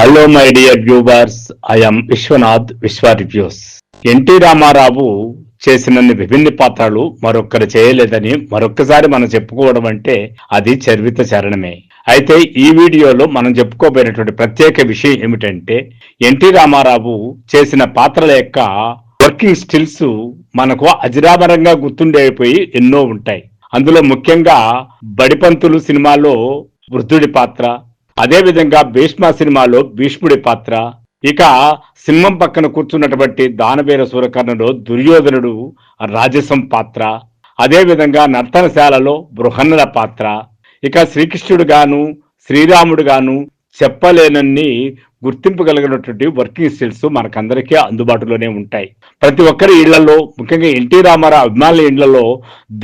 Hello my dear viewers, I'm Vishwanath Vishwa reviews. NT Ramarao చేసినన్ని విభిన్న పాత్రలు మరొక్కరు చేయలేదని మరొక్కసారి మనం చెప్పుకోవడం అంటే అది చరిత్ర చరణమే. అయితే ఈ వీడియోలో మనం చెప్పుకోబోయేటువంటి ప్రత్యేక విషయం ఏమిటంటే, ఎన్టీ రామారావు చేసిన పాత్రల యొక్క వర్కింగ్ స్టిల్స్ మనకు అజరామరంగా గుర్తుండేపోయి ఎన్నో ఉంటాయి. అందులో ముఖ్యంగా బడిపంతులు సినిమాలో వృద్ధుడి పాత్ర, అదేవిధంగా భీష్మ సినిమాలో భీష్ముడి పాత్ర, ఇక సింహం పక్కన కూర్చున్నటువంటి దానవీర సూరకర్ణలో దుర్యోధనుడు రాజసం పాత్ర, అదేవిధంగా నర్తనశాలలో బృహన్నల పాత్ర, ఇక శ్రీకృష్ణుడు గాను శ్రీరాముడు గాను చెప్పలేనన్ని గుర్తింపు కలిగినటువంటి వర్కింగ్ స్టిల్స్ మనకందరికీ అందుబాటులోనే ఉంటాయి. ప్రతి ఒక్కరి ఇళ్లలో, ముఖ్యంగా ఎన్టీ రామారావు అభిమానుల ఇళ్లలో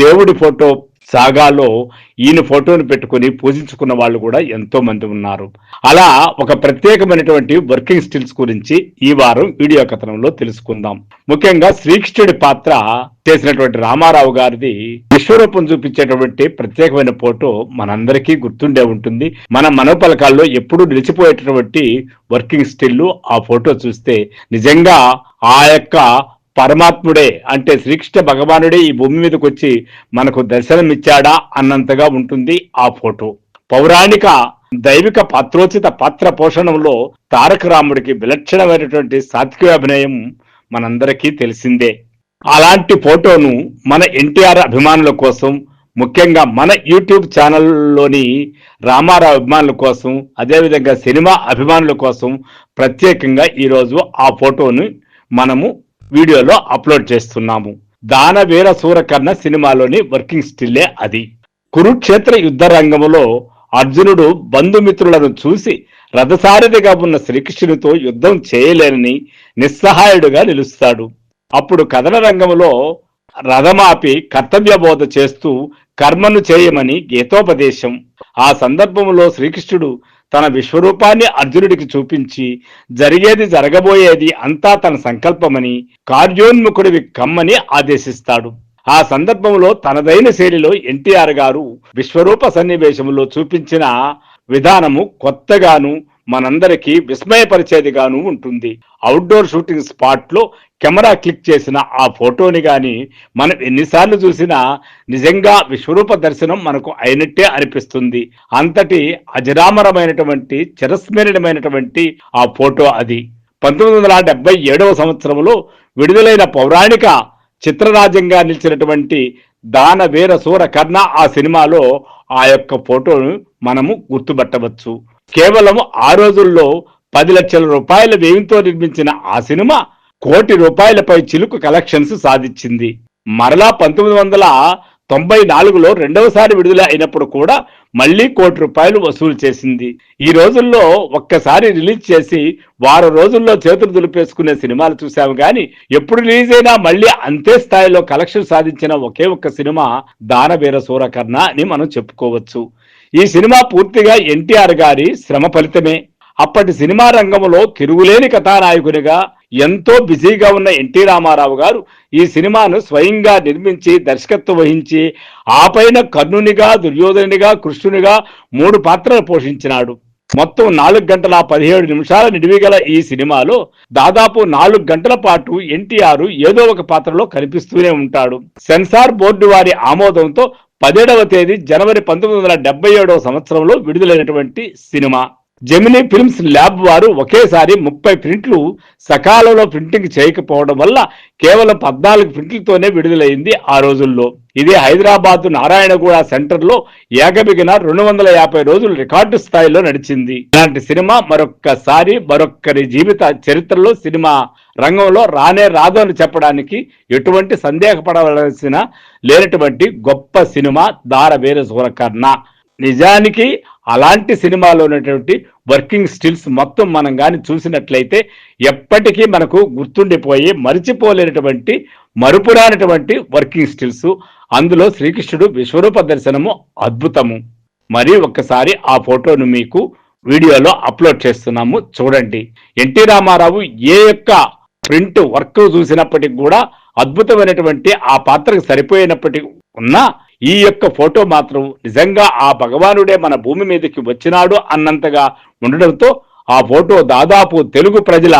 దేవుడి ఫోటో సాగాలో ఈయన ఫోటోను పెట్టుకుని పూజించుకున్న వాళ్ళు కూడా ఎంతో మంది ఉన్నారు. అలా ఒక ప్రత్యేకమైనటువంటి వర్కింగ్ స్టిల్స్ గురించి ఈ వారం వీడియో కథనంలో తెలుసుకుందాం. ముఖ్యంగా శ్రీకృష్ణుడి పాత్ర చేసినటువంటి రామారావు గారిది విశ్వరూపం చూపించేటువంటి ప్రత్యేకమైన ఫోటో మనందరికీ గుర్తుండే ఉంటుంది. మన మనోపలకాల్లో ఎప్పుడూ నిలిచిపోయేటటువంటి వర్కింగ్ స్టిల్ ఆ ఫోటో చూస్తే నిజంగా ఆ యొక్క పరమాత్ముడే, అంటే శ్రీకృష్ణ భగవానుడే ఈ భూమి మీదకి వచ్చి మనకు దర్శనమిచ్చాడా అన్నంతగా ఉంటుంది ఆ ఫోటో. పౌరాణిక దైవిక పాత్రోచిత పాత్ర పోషణంలో తారక రాముడికి విలక్షణమైనటువంటి సాత్విక అభినయం మనందరికీ తెలిసిందే. అలాంటి ఫోటోను మన ఎన్టీఆర్ అభిమానుల కోసం, ముఖ్యంగా మన యూట్యూబ్ ఛానల్లోని రామారావు అభిమానుల కోసం, అదేవిధంగా సినిమా అభిమానుల కోసం ప్రత్యేకంగా ఈరోజు ఆ ఫోటోను మనము వీడియోలో అప్లోడ్ చేస్తున్నాము. దానవీర సూరకర్ణ సినిమాలోని వర్కింగ్ స్టిల్లే అది. కురుక్షేత్ర యుద్ధ రంగంలో అర్జునుడు బంధుమిత్రులను చూసి రథసారథిగా ఉన్న శ్రీకృష్ణునితో యుద్ధం చేయలేనని నిస్సహాయుడుగా నిలుస్తాడు. అప్పుడు కథన రంగంలో రథమాపి కర్తవ్య బోధ చేస్తూ కర్మను చేయమని గీతోపదేశం. ఆ సందర్భంలో శ్రీకృష్ణుడు తన విశ్వరూపాన్ని అర్జునుడికి చూపించి జరిగేది జరగబోయేది అంతా తన సంకల్పమని, కార్యోన్ముఖుడివి కమ్మని ఆదేశిస్తాడు. ఆ సందర్భంలో తనదైన శైలిలో ఎన్టీఆర్ గారు విశ్వరూప సన్నివేశంలో చూపించిన విధానము కొత్తగాను మనందరికీ విస్మయపరిచేదిగాను ఉంటుంది. అవుట్డోర్ షూటింగ్ స్పాట్ లో కెమెరా క్లిక్ చేసిన ఆ ఫోటోని గాని మనం ఎన్నిసార్లు చూసినా నిజంగా విశ్వరూప దర్శనం మనకు అయినట్టే అనిపిస్తుంది. అంతటి అజరామరమైనటువంటి చిరస్మరణమైనటువంటి ఆ ఫోటో అది. 1977వ సంవత్సరంలో విడుదలైన పౌరాణిక చిత్రరాజ్యంగా నిలిచినటువంటి దానవీర సూరకర్ణ ఆ సినిమాలో ఆ యొక్క ఫోటోను మనము గుర్తుపట్టవచ్చు. కేవలం ఆ రోజుల్లో 10 లక్షల రూపాయల వ్యయంతో నిర్మించిన ఆ సినిమా ₹1,00,00,000 చిలుకు కలెక్షన్స్ సాధించింది. మరలా 1994లో రెండవసారి విడుదల అయినప్పుడు కూడా మళ్లీ ₹1,00,00,000 వసూలు చేసింది. ఈ రోజుల్లో ఒక్కసారి రిలీజ్ చేసి వారం రోజుల్లో చేతులు దులిపేసుకునే సినిమాలు చూసాము కానీ ఎప్పుడు రిలీజ్ అయినా మళ్లీ అంతే స్థాయిలో కలెక్షన్ సాధించిన ఒకే ఒక్క సినిమా దానవీర సూరకర్ణ అని మనం చెప్పుకోవచ్చు. ఈ సినిమా పూర్తిగా ఎన్టీఆర్ గారి శ్రమ ఫలితమే. అప్పటి సినిమా రంగంలో తిరుగులేని కథానాయకునిగా ఎంతో బిజీగా ఉన్న ఎన్టీ రామారావు గారు ఈ సినిమాను స్వయంగా నిర్మించి దర్శకత్వం వహించి ఆ పైన కర్ణునిగా, దుర్యోధనునిగా, కృష్ణునిగా 3 పాత్రలు పోషించినాడు. మొత్తం 4 గంటల 17 నిమిషాల నిడివిగల ఈ సినిమాలో దాదాపు 4 గంటల పాటు ఎన్టీఆర్ ఏదో ఒక పాత్రలో కనిపిస్తూనే ఉంటాడు. సెన్సార్ బోర్డు వారి ఆమోదంతో 17వ తేదీ జనవరి 1977వ సంవత్సరంలో విడుదలైనటువంటి సినిమా. జెమినీ ఫిల్మ్స్ ల్యాబ్ వారు ఒకేసారి 30 ప్రింట్లు సకాలంలో ప్రింటింగ్ చేయకపోవడం వల్ల కేవలం 14 ప్రింట్లతోనే విడుదలైంది ఆ రోజుల్లో. ఇది హైదరాబాద్ నారాయణగూడ సెంటర్లో ఏకబిగిన 250 రోజులు రికార్డు స్థాయిలో నడిచింది. ఇలాంటి సినిమా మరొక్కరి జీవిత చరిత్రలో సినిమా రంగంలో రానే రాదు అని చెప్పడానికి ఎటువంటి సందేహపడవలసిన లేనటువంటి గొప్ప సినిమా దానవీర సూరకర్ణ. నిజానికి అలాంటి సినిమాలో ఉన్నటువంటి వర్కింగ్ స్టిల్స్ మొత్తం మనం కానీ చూసినట్లయితే ఎప్పటికీ మనకు గుర్తుండిపోయి మరిచిపోలేనటువంటి మరుపురానటువంటి వర్కింగ్ స్టిల్స్. అందులో శ్రీకృష్ణుడు విశ్వరూప దర్శనము అద్భుతము. మరి ఒక్కసారి ఆ ఫోటోను మీకు వీడియోలో అప్లోడ్ చేస్తున్నాము, చూడండి. ఎన్టీ రామారావు ఏ యొక్క ప్రింట్ వర్క్ చూసినప్పటికి కూడా అద్భుతమైనటువంటి ఆ పాత్రకు సరిపోయినప్పటికీ ఉన్నా ఈ యొక్క ఫోటో మాత్రం నిజంగా ఆ భగవానుడే మన భూమి మీదకి వచ్చినాడు అన్నంతగా ఉండడంతో ఆ ఫోటో దాదాపు తెలుగు ప్రజల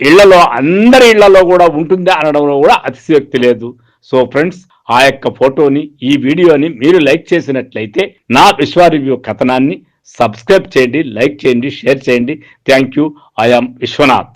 ఇళ్లలో అందరి ఇళ్లలో కూడా ఉంటుంది అనడంలో కూడా అతిశయోక్తి లేదు. సో ఫ్రెండ్స్, ఆ యొక్క ఫోటోని, ఈ వీడియోని మీరు లైక్ చేసినట్లయితే నా విశ్వ రివ్యూ కథనాన్ని సబ్స్క్రైబ్ చేయండి, లైక్ చేయండి, షేర్ చేయండి. Thank you. I am Vishwanath.